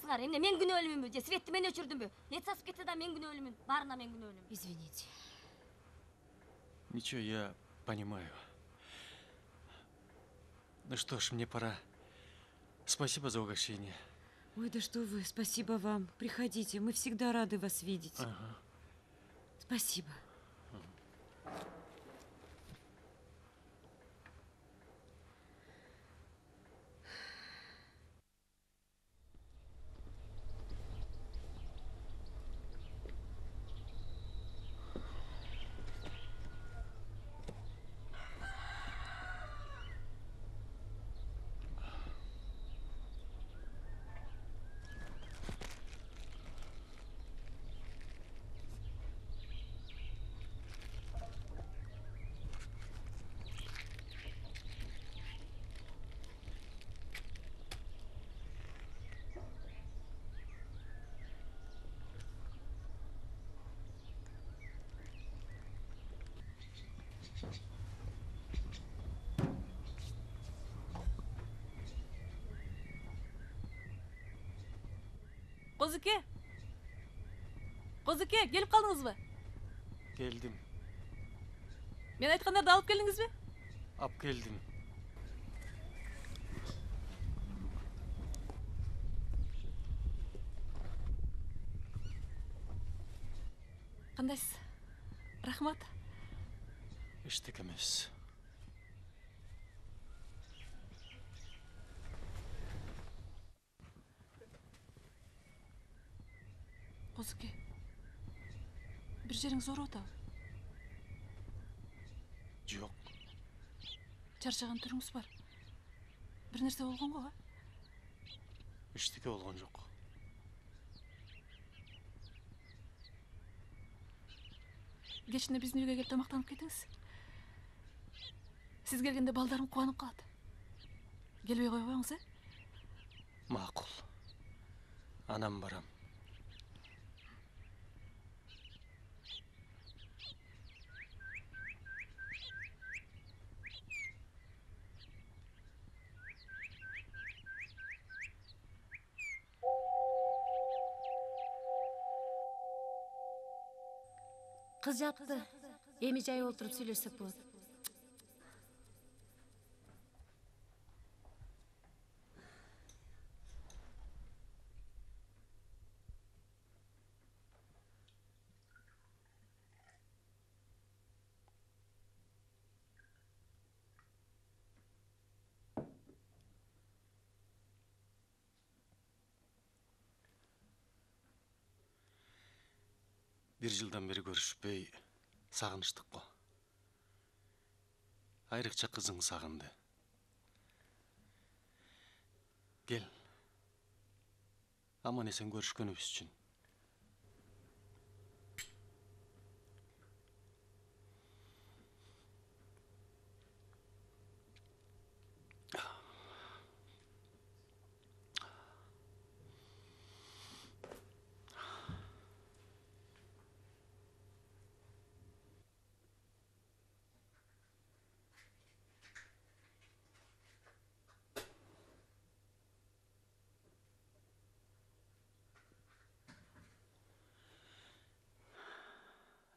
кыласыңар? Эмне мен күнөөлүүмүнбү же Светти мен өчүрдүмбү? Нет сасып кетсе да мен күнөөлүүмүн. Баарына мен күнөөлүүмүн. Извините. Ничего, я понимаю. Ну что ж, мне пора. Спасибо за угощение. Ой, да что вы, спасибо вам. Приходите, мы всегда рады вас видеть. Ага. Спасибо. Qozuke. Qozuke, gelip kaldınız mı? Geldim. Men aytkanlardı alıp geldiniz mi? Ap geldim. Kandaysiz? Rahmat. Eштек емес. Qozuke. Bir жериңиz ооруп атабы? Жоқ. Чарчаган түрүңүз бар. Бир нерсе болгон го? Eштеке болгон жоқ. Кечинде биздин үйгө келип тамактанып кетиңиз. Сиз келгенде балдарым кубанып калат. Келбей койбоңуз, Мақұл. Анам барам. Кыз жатты. Эми жай олтуруп сүйлөшсөк болот. Bir жылдан бери көрүшпөй сагынычтык го. Айрыкча кызың сагынды. Кел. Аман эсен көрүшкөнүбүз үчүн.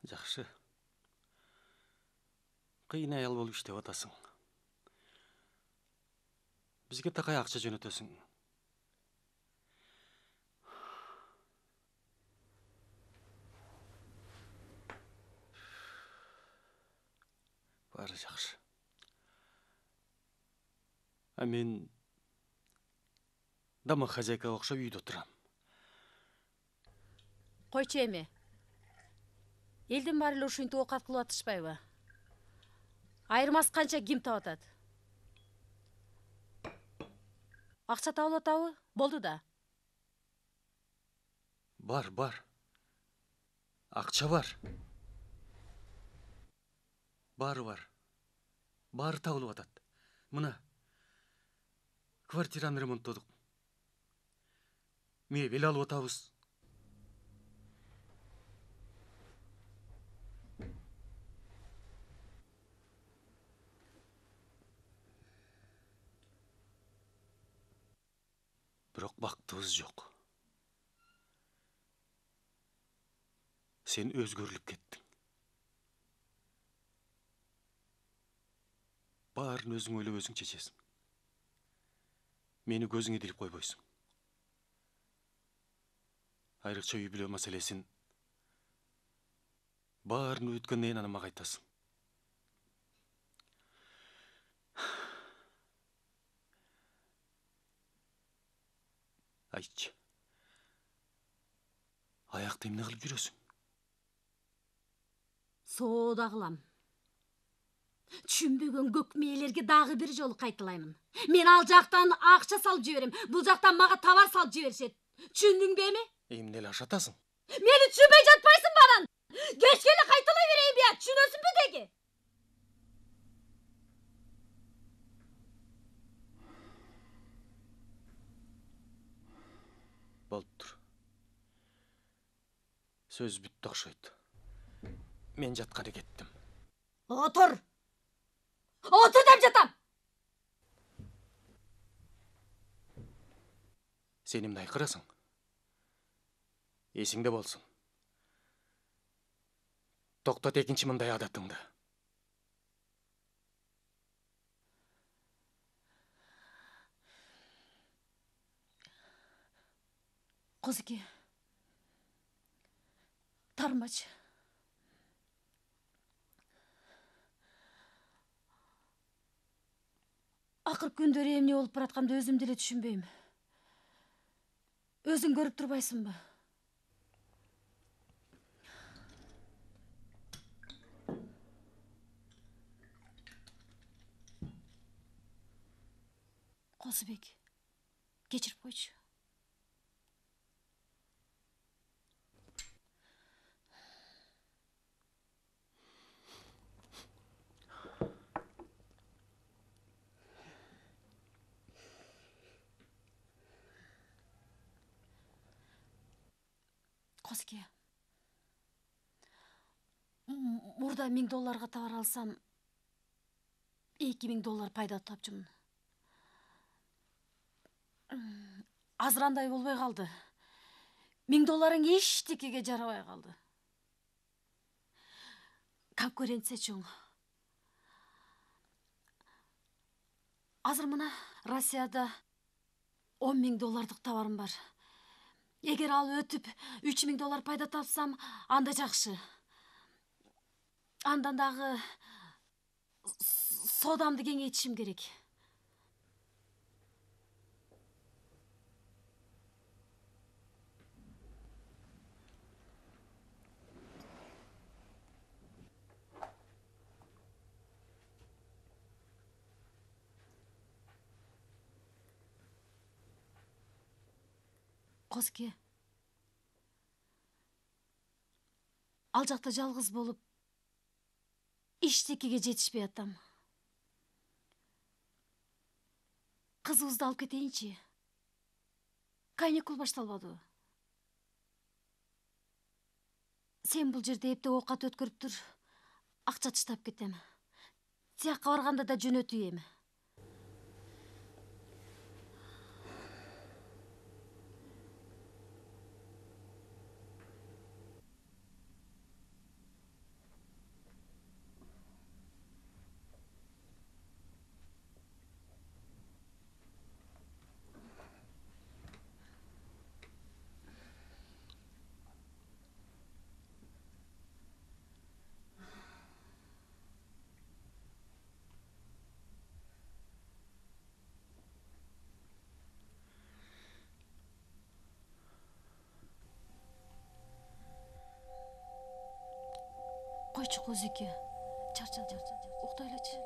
Жакшы. Кыйын аял болуп иштеп атасың. Бизге такай акча жөнөтөсүң. Баары жакшы. А мен домохозяйкага хозяйкага окшоп үйдө турам. Койчу эми. Элдин баары эле ушинтип оокат кылып атышпайбы? Айырмасы канча ким таап атат? Акча табылып атабы? Болду да. Бар. Акча бар. Баары бар. Баары табылып атат. Мына квартираны ремонттодук. Мебель алып атабыз. Бирок бактыбыз жок. Sen özgörülüp kеттің. Барын өзің ойлап өзің шешесің. Мені көзіңе деліп қойбойсың. Айрықша үй білеу мәселесін барын өткеннен анама қайтасың. Айтшы. Аяқты емне қылып жүресің? Соода кылам. Түшүнбөгөн көк мээлерге дагы бир жолу кайталаймын. Мен ал жактан акча салып жиберем, бул жактан мага товар салып жиберишет. Түшүндүңбү эми? Эмнеле ашатасың? Мени түшүнбөй жатпайсың банан. Кечке эле кайталай берейин бия, түшүнөсүңбү деги? Болуп тур. Сөз бүттү окшойт. Мен жатканы кеттим. Отур. Отур деп жатам. Сен эмне айкырасың? Эсиңде болсун. Токтот экинчи мындай адатыңды. Козыке. Тармач. Акыр күндөрү эмне болуп баратканды өзүм деле түшүнбөйм. Өзүң көрүп турбайсыңбы? Козыбек, кечирип койчу. Козыке. Мурда $1000 товар алсам, $2000 пайда тапчумун. Азырандай болбой калды. $1000 эчтекеге жарабай калды. Конкуренция чоң. Азыр мына Россияда $10.000 товарым бар. Эгер ал өтүп $3000 пайда тапсам, анда жакшы. Андан дагы содамды кеңейтишим керек. Козке. Ал жакта жалгыз болуп, иштекеге жетишпей атам. Кызыбызды алып кетейинчи. Каникул башталбадыбы? Сен бул жерде эптеп оокат өткөрүп тур. Акча таштап кетем. Тияка барганда да жөнөтүү эми. Койчу Козыке. Чарча. Уктайлычы.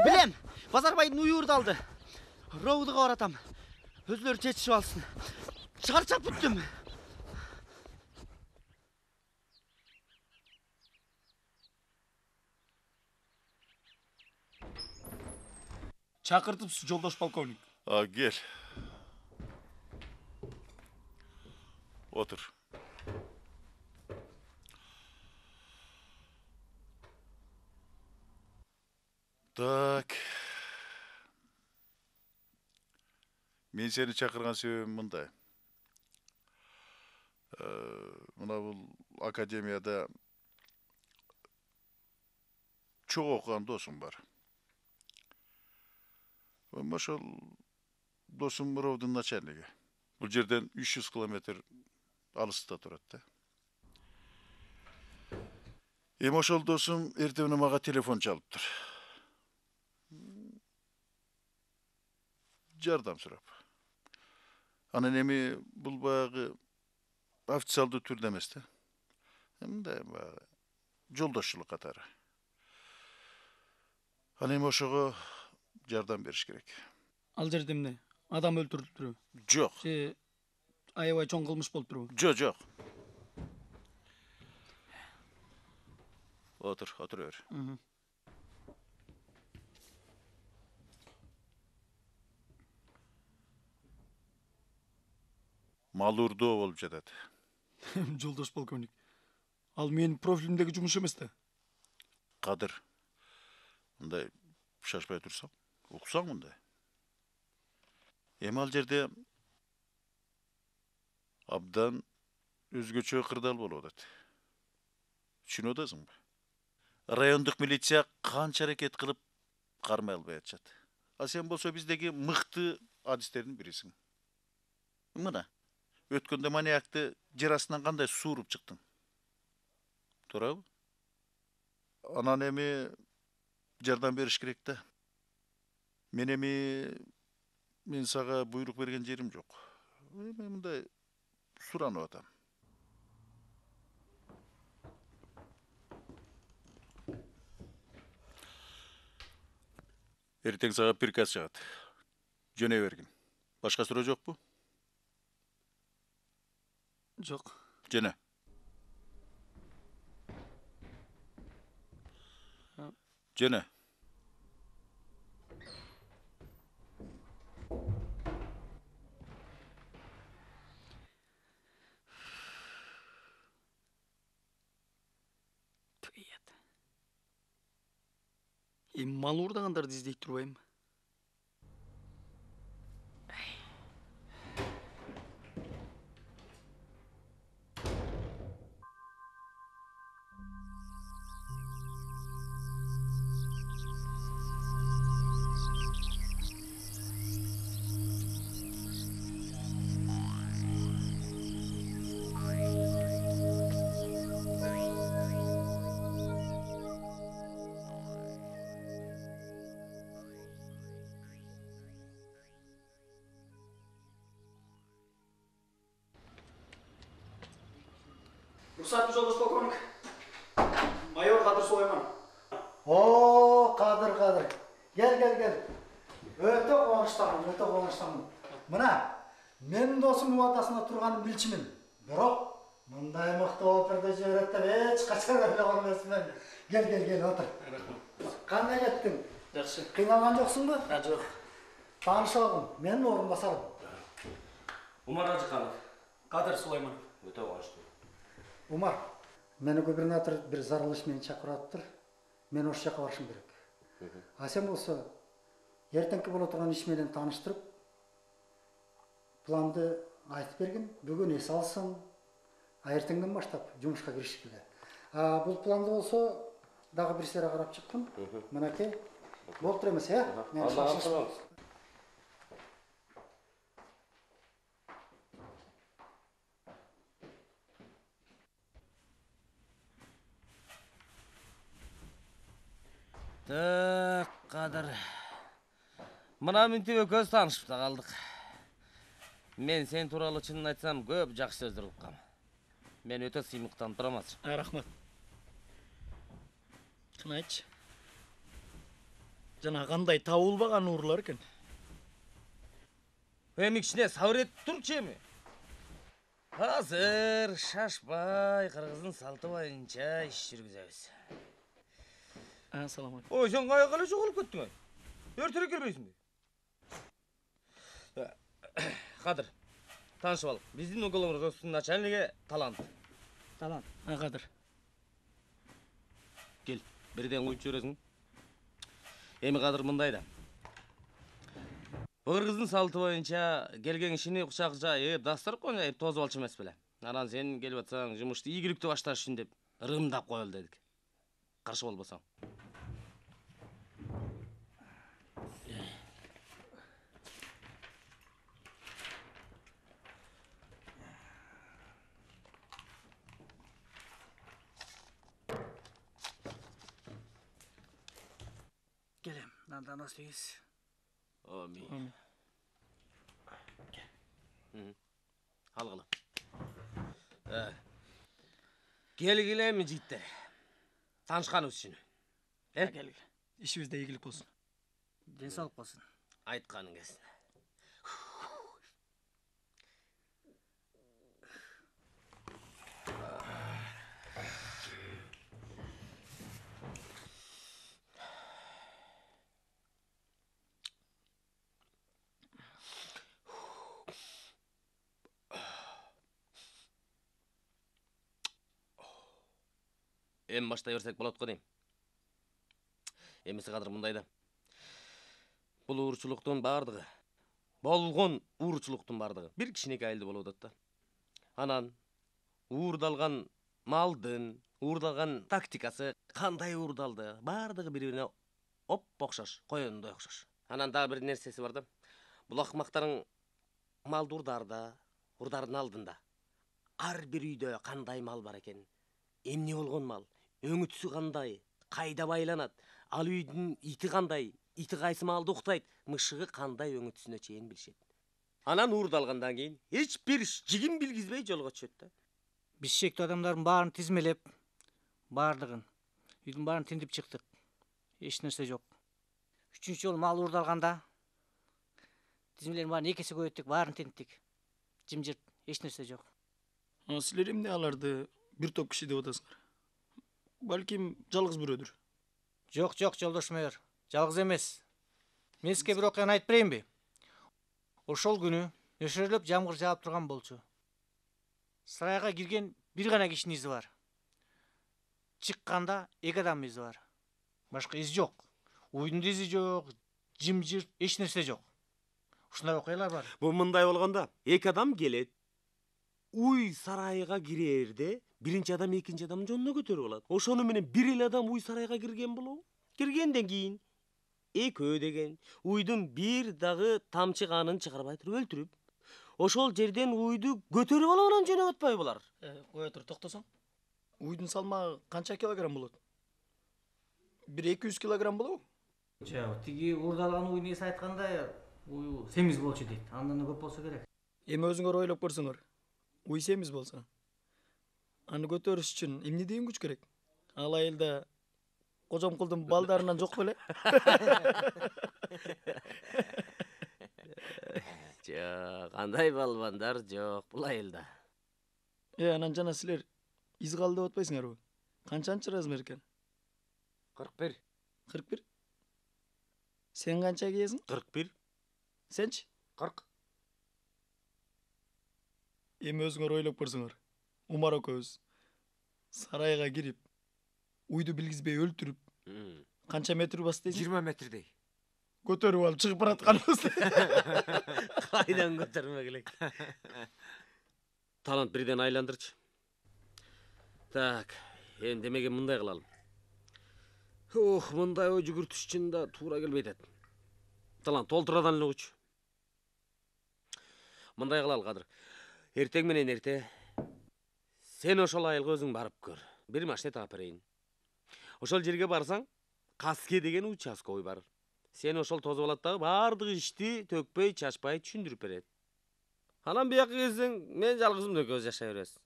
Білем. Базарбайдың уйуырды алды. Роудыға баратам. Өзлері жетішіп алсын. Шаршап бүттім. Чакыртыпсыз, жолдош полковник. Кел. Отыр. Так. Мен сені чакырган себебим мындай. Мына бул академияда чоң окуган досум бар. Ошол досум Муровдун начальниги. Бул жерден 300 километр алыста турат да. Эми ошол досум эртең менен мага телефон чалыптыр. Жардам сурап. Анан эми бул баягы официалдуу түрдө эмес да. Мындай баягы жолдошчулук катары. Анан эми ошого жардам бериш керек. Ал жерде эмне? Адам өлтүрүлүптүрбү? Жок. Же аябай чоң кылмыш болуптурбу? Жок. Отур бер. Мал урдоо болуп жатат. Жолдош полковник. Ал менин профилимдеги жумуш эмес да. Кадыр. Мындай шашпай турсаң, уксаң мындай. Эми ал жерде абдан өзгөчө кырдаал болуп атат. Түшүнүп атасыңбы? Райондук милиция канча аракет кылып кармай албай атышат. А сен болсо биздеги мыкты адистердин бирисиң. Мына, өткөндө маньякты жер астынан кандай сууруп чыктың? Туурабы? Анан эми жардам бериш керек да. Мен сага буйрук берген жерим жок. Мен мындай суранып атам. Эртең сага приказ чыгат. Жөнөй бергин. Башка суроо жокпу? Жок. Жөнө. Жөнө. Эми мал уурдагандарды издей турбайбы? Рұқсат жолдош полковник. Майор Кадыр Сулайман. Кадыр. Гел. Өтө кубанычтамын. Мына, менин досум убадасында турганын билчимин. Бирок, мындай мыкты оперде жиберет деп эч качан эле эмесмин. Гел, отур. Кандай кеттиң? Жакшы. Кыйналган жоксуңбу? Жок. Таанышалгын, менин орун басарым. Умар Ажыканов. Кадыр Сулайман. Өтө кубанычтуу. Умар, мени губернатор бир зарылыш менен чакырып атыптыр. Мен ошол жака барышым керек. А сен болсо, эртеңки боло турган иш менен тааныштырып, планды айтып бергин, бүгүн эс алсын, а эртеңден баштап жумушка киришкиле. Бул планды болсо, дагы бир сере карап чыккын. Мынакей, болуптур эмес, э? Кадыр. Мына Мүнтүбө көз таанышып да калдык. Мен сен тууралуу чынын айтсам көп жакшы сөздөр уккам. Мен өтө сыймыктанып турам азыр. Рахмат. Чын айтчы. Жана кандай табылбаган уурлар экен. Эми кичине сабыр этип турчу эми. Азыр шашпай, кыргыздын салты боюнча иш жүргүзөбүз. Assalamu alaikum. Ой, sen kaya kala çok olup gittin ay. Örtüre gelmeysin mi? Кадыр, таанышып ал. Биздин уголовный начальниги Талант. Талант. Кадыр. Кел, бирден куюп жибересиң. Эми Кадыр мындай да. Кыргыздын салты боюнча келген кишини кучак жайып, дасторкон жайып тозуп алчу эмес беле. Анан сен келип атсаң, жумушты ийгиликтүү башташ үчүн деп ырымдап коелу дедик. Каршы болбосоң. Келем, nandan остыңыз. Амин. Алгыла. Келгилеми жигиттер. Таанышканыбыз үчүн. Келгиле. İşibizde ийгилик болсун. Ден соолук болсун. Айтканың келсин. Эми баштай берсек болот го дейм. Эмиси Кадыр мындай да. Бул уурчулуктун бардыгы, болгон уурчулуктун бардыгы бир кичинекей айылда болуп атат да. Анан уурдалган малдын, уурдалган тактикасы кандай уурдалды, бардыгы бири-бирине оп-окшош, коёндой окшош. Анан дагы бир нерсеси бар да. Бул акмактардын малды урдардын алдында ар бир үйдө кандай мал бар экен, эмне болгон мал, өңүтсү кандай, кайда байланат, ал үйдүн ити кандай, ити кайсы малды уктайт, мышыгы кандай өңүтсүнө чейин билишет. Анан уурдалгандан кийин эч бир жигин билгизбей жолго түшөт да. Биз шектүү адамдардын баарын тизмелеп, бардыгын, үйдүн баарын тинтип чыктык. Эч нерсе жок. 3-чү жолу мал уурдалганда тизмелердин баарын 2 эсе көбөйттүк, баарын тинттик. Жымжырт, эч нерсе жок. Силер эмне аларды бир топ киши деп атасыңар? Балким жалгыз бирөөдүр. Жок, жолдош майор. Жалгыз эмес. Мен сизге бир окуяны айтып берейинби? Ошол күнү нөшөрлөп жамгыр жаап турган болчу. Сарайга кирген бир гана кишинин изи бар. Чыкканда 2 адамдын изи бар. Башка из жок. Уйдун изи жок, жымжырт, эч нерсе жок. Ушундай окуялар бар. Бул мындай болгондо 2 адам келет. Уй сарайга кирерде биринчи адам экинчи адамдын жонуна көтөрүп алат. Ошону менен бир эле адам уй сарайга кирген болобу? Киргенден кийин экөө деген уйдун бир дагы тамчы канын чыгарбай туруп өлтүрүп, ошол жерден уйду көтөрүп алып анан жөнөп атпайбы булар? Кое тур, токтосоң. Уйдун салмагы канча килограмм болот? Бир 200 килограмм болобу? Тиги уурдалган уйдун эси айткандай, уй семиз болчу дейт. Андан көп болсо керек. Эми өзүңөр ойлоп көрсөңөр. Уй семиз болсо, аны көтөрүш үчүн эмне деген күч керек? Ал айылда кожомкулдун балдарынан жок беле? Жок, андай балбандар жок бул айылда. Анан жана силер из калды деп атпайсыңарбы? Канчанчы размер экен? 41. 41? Сен канча кийесиң? 41. Сенчи? 40. Эми өзүңөр ойлоп көрсөңөр. Умар экөөбүз сарайга кирип, уйду билгизбей өлтүрүп, канча метр бас дейсиң? 20 метрдей. Көтөрүп алып чыгып баратканбыз. Кайдан көтөрмөк элек. Талант бирден айландырчы. Так, эми демеген мындай кылалым. Мындай ой жүгүртүш үчүн да туура келбей атат. Талант толтурадан эле угучу. Мындай кылалы Кадыр. Эртең менен эрте сен ошол айылга өзүң барып көр. Бир машина таап берейин. Ошол жерге барсаң, Каске деген участковый бар. Сен ошол тозуп алат дагы бардык ишти төкпөй, чачпай түшүндүрүп берет. Анан бияка келсең, мен жалгызым экөөбүз жашай беребиз.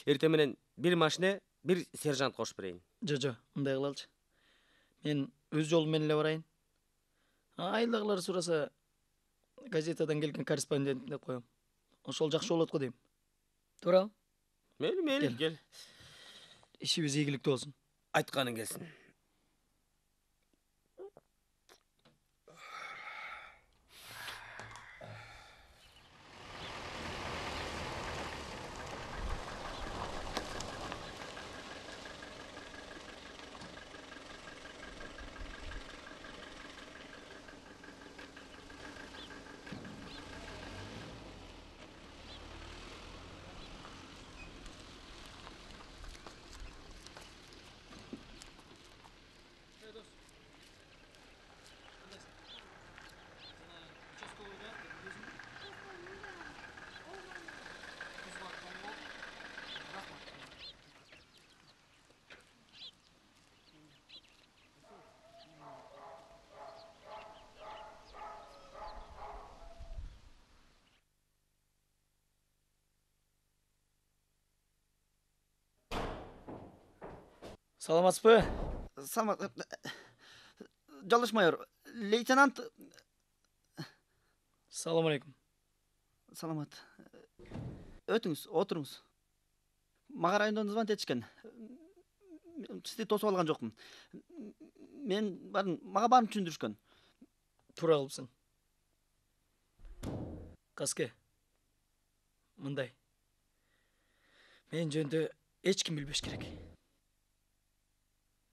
Эртең менен бир машина, бир сержант кошуп берейин. Жо, мындай кылалычы. Мен өз жолум менен эле барайын. Айылдагылар сураса, газетадан келген корреспондент деп коем. Ошол жакшы болот го дейм. Туурабы? Мейли, кел. Ишибиз ийгиликтүү болсун. Айтканың келсин. Саламатсызбы? Жолдош майор, лейтенант... Салам алейкум. Саламат. Өтіңіз, отырыңыз. Мага райондан звонить етишкен. Сізді тосып алған жоқпын. Мага барын түшүндүрүшкөн. Тура кылыпсың. Каске. Мындай. Мен жөнүндө эч ким билбеш керек.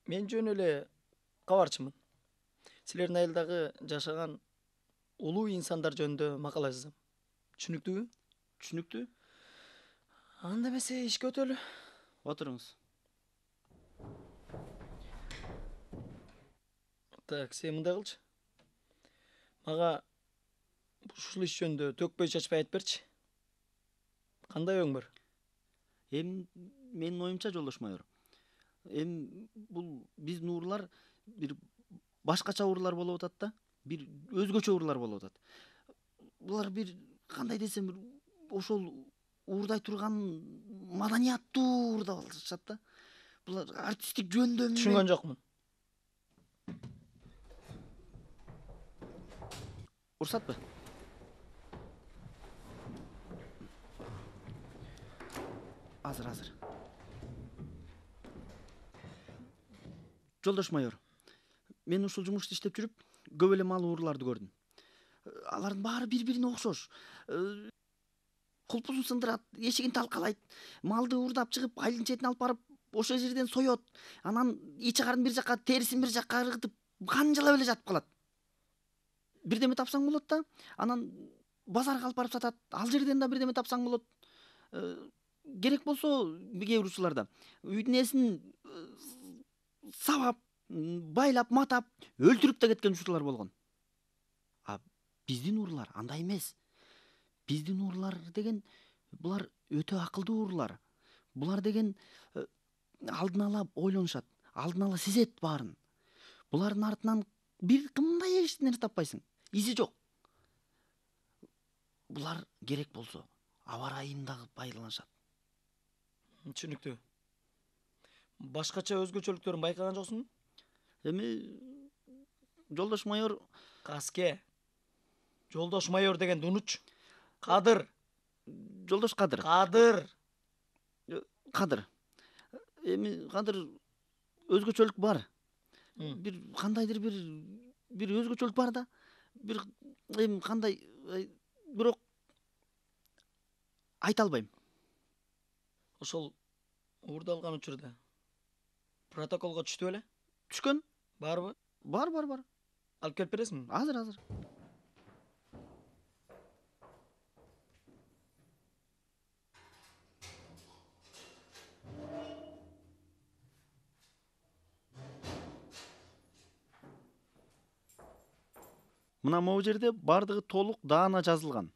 Мен жөн эле кабарчымын. Силердин айылдагы жашаган улуу инсандар жөнүндө макала жазам. Түшүнүктүүбү? Түшүнүктүү? Анда эмесе ишке өтөлү. Отырыңыз. Так, сен мындай кылчы. Мага ушул иш жөнүндө төкпөй чачпай айтып берчи. Кандай оюң бар? Менин оюмча, жолдош майор. Бул биздин урлар бир башкача урлар болуп атат да, бир өзгөчө урлар болуп атат. Булар бир кандай десем, ошол уурдай турган маданияттуу уурдап алышат да. Булар артисттик жөндө Түшүнгөн жокмун. Урсатпы? Азыр. Жолдош майор, мен ушул жумушты иштеп жүрүп, көп эле мал уурларды көрдүм. Алардын баары бири-бирине окшош. Кулпусун сындырат, эшигин талкалайт, малды уурдап чыгып, айылдын четине алып барып, ошол жерден соёт. Анан ичи карын бир жакка, терисин бир жакка ыргытып, канжалап эле жатып калат. Бирдеме тапсаң болот да, анан базарга алып барып сатат. Ал жерден да бирдеме тапсаң болот. Керек болсо, кээ бир учурларда үйдүн ээсин сабап, байлап, матап, өлтүрүп да кеткен учурлар болгон. А биздин урлар андай эмес. Биздин урлар деген булар өтө акылдуу урлар. Булар деген алдын ала ойлонушат, алдын ала сезет баарын. Булардын артынан бир кымдай эч нерсе таппайсың. Изи жок. Булар керек болсо аба ырайындагы пайдаланышат. Түшүнүктүү. Башкача өзгөчөлүктөрүн байкаган жоксуңбу? Жолдош майор... Каске. Жолдош майор дегенди унутчу. Кадыр. Жолдош Кадыр. Кадыр. Кадыр өзгөчөлүк бар. Бир кандайдыр бир өзгөчөлүк бар да. Бир кандай, бирок айта албайм. Ошол уурдалган учурда протоколго түштү беле? Түшкөн? Барбы? Бар. Алып келип бересиңби? Азыр. Мына могу жерде бардыгы толук даана жазылган.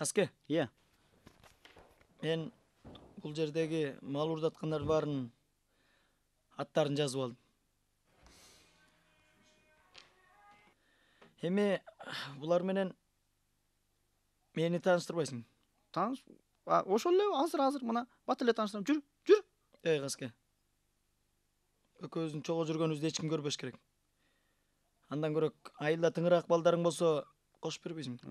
Каске. Иә. Мен бул жердеги мал уурдаткандар баарынын аттарын жазып алдым. Эми булар менен мени тааныштырбайсың? Ошол эле азыр мына бат эле тааныштырам. Жүр. Каске. Экөөбүздүн чогуу жүргөнүбүздү эч ким көрбөш керек. Андан көрөк айылда тыңыраак балдарың болсо кошуп бербейсиңби?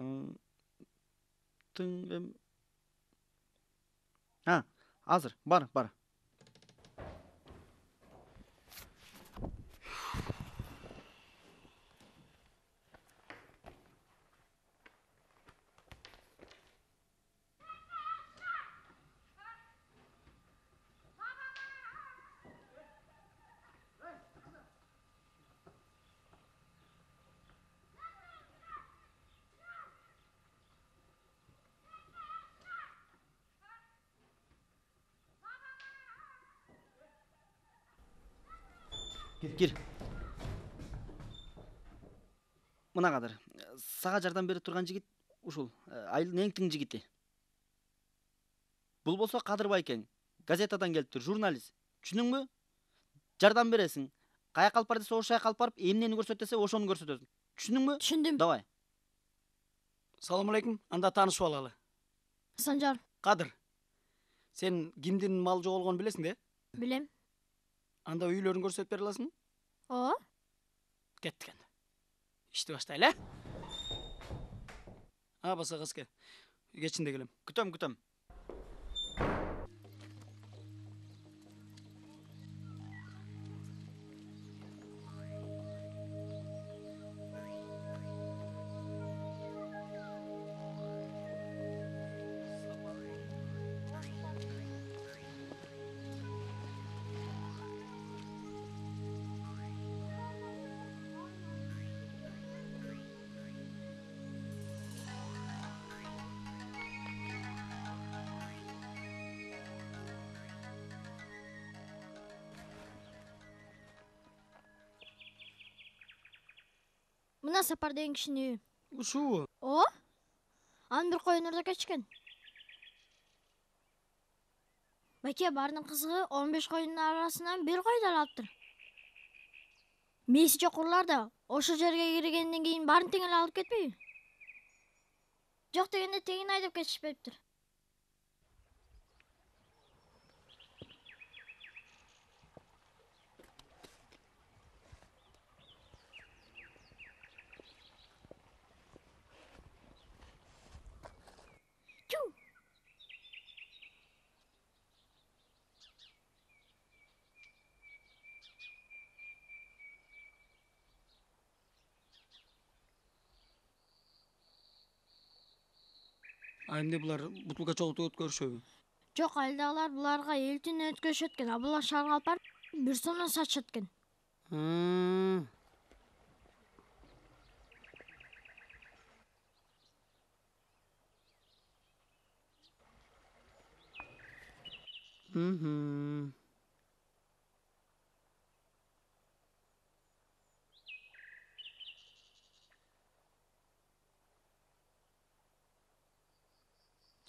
Азыр, бар. Gir. Мына Кадыр, сага жардам бере турган жигит ушул, айылдын эң тың жигити. Бул болсо Кадыр байкең, газетадан келиптир, журналист. Түшүнүңбү? Жардам бересиң. Каяка алып бар десе, ошол жака алып барып, эмнени көрсөт десе, ошону көрсөтөсүң. Түшүндүңбү? Түшүндүм. Давай. Салам алейкум. Анда таанышып алалы. Санжар, Кадыр. Сен кимдин мал жоголгонун билесиң да? билем. Анда үйлөрүн көрсөтүп бере аласың? Ооба. Кеттик энди. Ишти баштайлы, баса кызке. Кечинде келем. Күтөм. Мына Сапар деген кишинин үйү. Ушубу? Ооба. Анын бир коюн урдак кечкен. Байке баарынын кызыгы 15 коюндун арасынан бир койду эле алыптыр. Мээси жок урлар да ошол жерге киргенден кийин баарын тең эле алып кетпейби? Жок дегенде тегин айдап кетишпептир. Эмне булар бутулка чогултуп өткөрүшөбү? Жок, айылдагылар буларга элтин өткөрүшөт экен, а булар шаарга алып барып бир сомдон сатышат экен.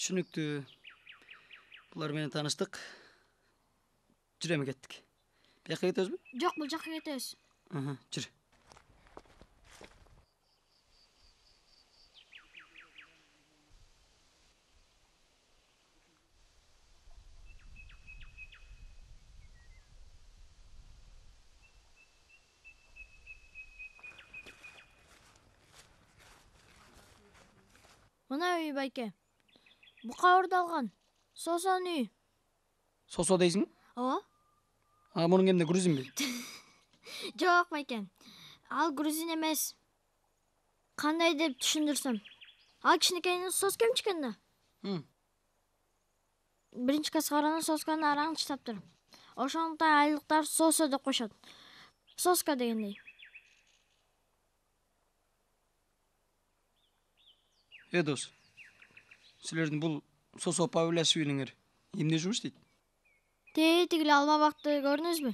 Түшүнүктүү. Булар менен тааныштык. Жүрө эми кеттик. Бияка кетебизби? Жок, бул жакка кетебиз. Жүр. Мына үй байке. Бука урдалган. Сосонун үйү. Сосо дейсиң? Ооба. Мунун эмне грузинби? Жок байке. Ал грузин эмес. Кандай деп түшүндүрсөм? Ал кичинекейинин соска эмчикен да. Биринчи каскаранын сосканын араңын чытаптыр. Ошондуктан айылдыктар сосо деп коюшат. Соска дегендей. Дос. Силердин бул сосо павлашвилиңер эмне жумуш дейт? Тигил алма бакты көрдүңүзбү?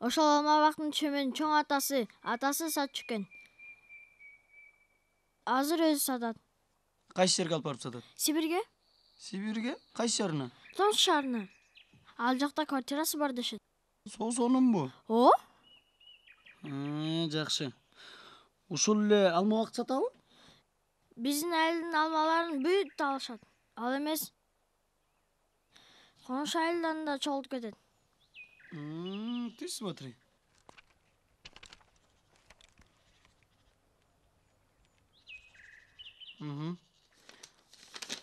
Ошол алма бактын чөмөн чоң атасы сатчу экен. Азыр өзү сатат. Кайсы жерге алып барып сатат? Сибирге? Сибирге? Кайсы шаарына? Томск шаарына. Ал жакта квартирасы бар дешет. Сосонунбу? Ооба. Жакшы. Ушул эле алма бакты сатабы? Биздин айылдын алмаларын бүт алышат. Ал эмес. Коңшу айылдан да чогултуп кетет. Ты смотри.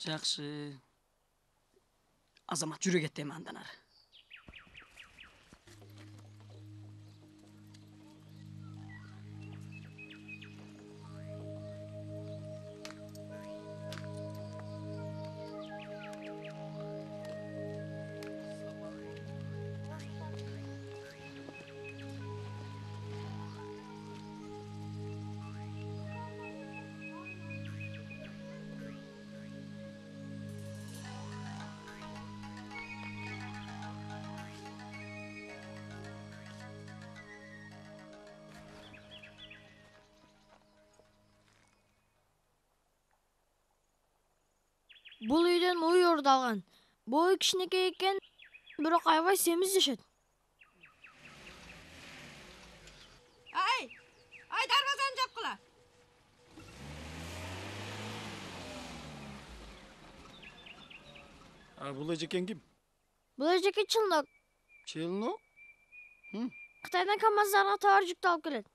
Жакшы. Азамат жүрө кетти эми андан ары. Бул үйдөн уй ордалган. Бою кичинекей экен, бирок аябай семиз дешет. Ай дарбазаны жапкыла. Бул эжекен ким? Бул эжеке Чылнок. Челнок? Кытайдан КамАЗдарга товар жүктү алып келет.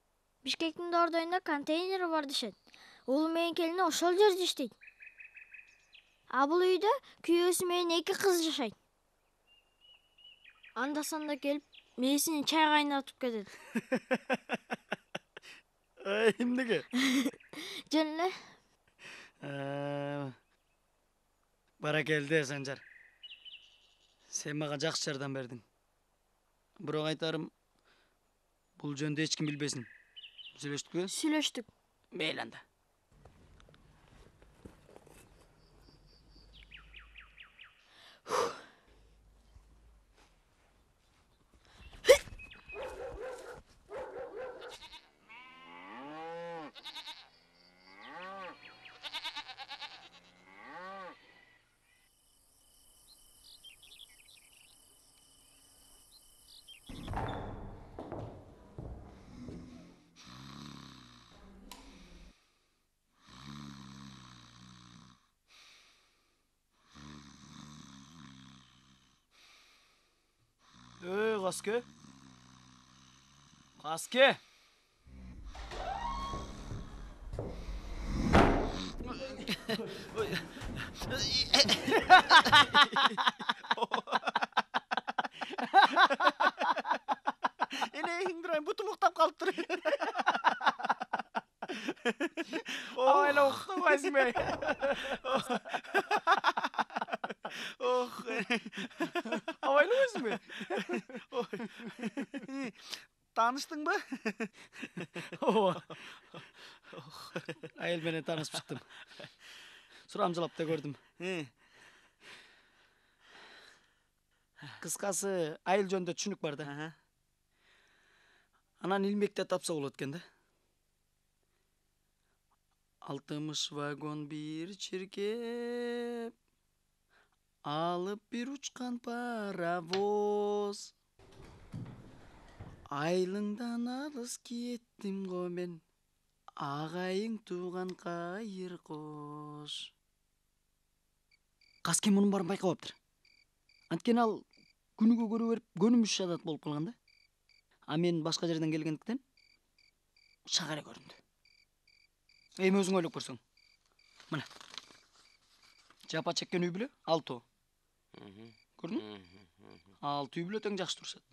Бишкектин Дордоюнда контейнери бар дешет. Улум менен келини ошол жерде иштейт. А бул үйдө күйөөсү менен 2 кыз жашайт. Анда-санда келип, мээсине чай кайнатып кетет. Эмнеге? Жөн эле. Баракелде, Санжар. Сен мага жакшы жардам бердиң. Бирок айтарым, бул жөнүндө эч ким билбесин. Сүйлөштүкпү? Сүйлөштүк. Мейли анда. Каске? Каске? Эне иңдирайын, бутум уктап калыптыр. Абайла уктабайсың бе? Абайлабайсың бе? Таныштыңбы? Айыл менен таанышып чыктым. Сурамжылап да көрдүм. Кыскасы, айыл жөнүндө түшүнүк бар да. Анан илмекте тапса болот экен да. 60 вагон бир чиркеп, алып бир учкан паровоз. Айылыңдан алыс кеттим го мен, агайың тууган кайыр кош. Каске мунун баарын байкабаптыр. Анткени ал күнүгө көрө берип көнүмүш адат болуп калган да. А мен башка жерден келгендиктен шагаре көрүндү. Эми өзүң ойлоп көрсөң. Мына. Жапа чеккен үй бүлө 6. Көрдүң? 6 үй бүлө тең жакшы турушат.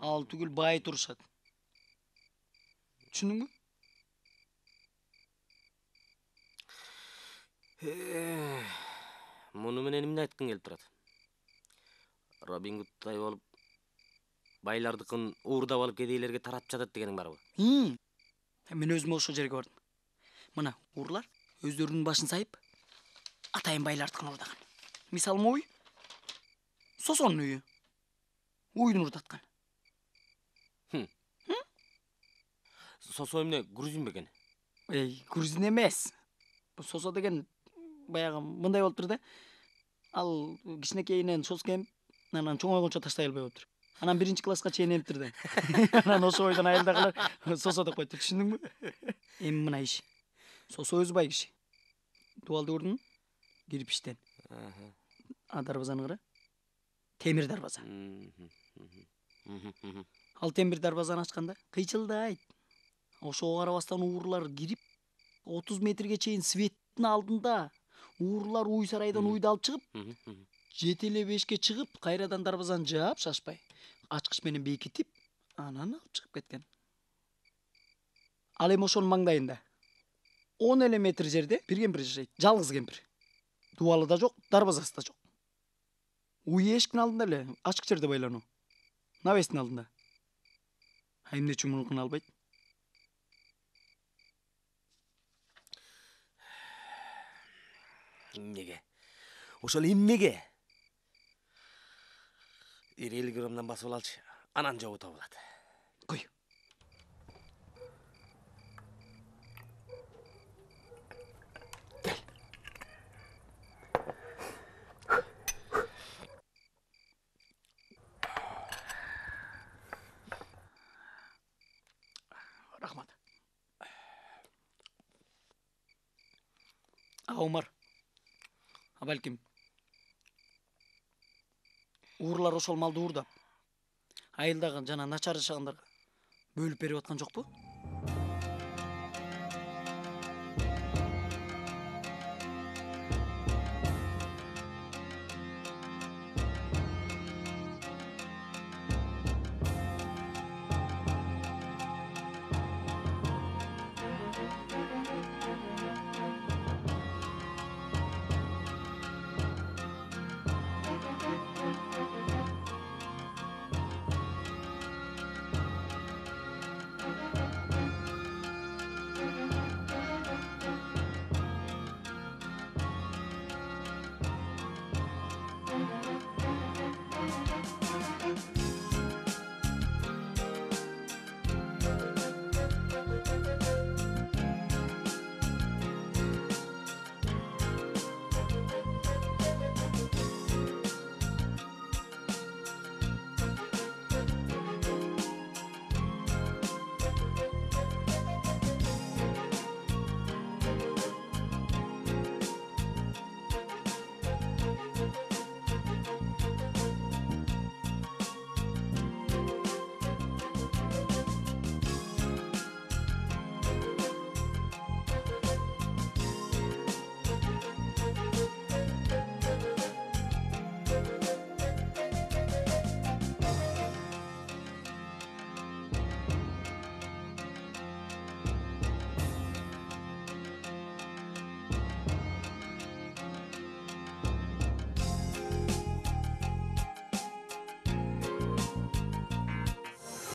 6 түгүл бай турушат. Түшүндүңбү? Муну менен эмне айткың келип турат? Робин Гудтай болуп, байлардыкын уурдап алып кедейлерге таратып жатат дегениң барбы? Мен өзүм ошол жерге бардым. Мына, уурлар өздөрүнүн башын сайып, атайын байлардыкын уурдаган. Мисалы уй, Сосонун үйү. Уйдун уурдаткан. Сосо эмне, грузин бекен? Грузин эмес. Сосо деген баягы мындай болуптур да. Ал кичинекейинен соскем, анан чоңойгончо таштай албай болуптур. Анан 1-класска чейин эмиптир да. Анан ошо бойдон айылдагылар Сосо деп койту, түшүндүңбү? Эми мына иш. Сосо өзү бай киши. Дубалды көрдүңбү? Кирпиштен. А дарбазаны кара. Темир дарбаза. Ал темир дарбазаны ачканда кыйчылдайт. Ошого карабастан уурлар кирип, 30 метрге чейин светтин алдында уурлар уй сарайдан уйду алып чыгып, 7:05-ке чыгып, кайрадан дарбазаны жаап, шашпай, ачкыч менен бекитип, анан алып чыгып кеткен. Ал эми ошонун маңдайында 10 эле метр жерде бир кемпир жашайт. Жалгыз кемпир. Дубалы да жок, дарбазасы да жок. Уй эшиктин алдында эле ачык жерде байлануу. Навестин алдында. Эмне үчүн муну кына албайт? Эмнеге? Ошол эмнеге? 50 граммдан басып алчы, анан жобу табылат. Кой. Умар. Балким. Уурлар ошол малды уурдап, айылдагы жана начар жашагандарга бөлүп берип аткан жокпу?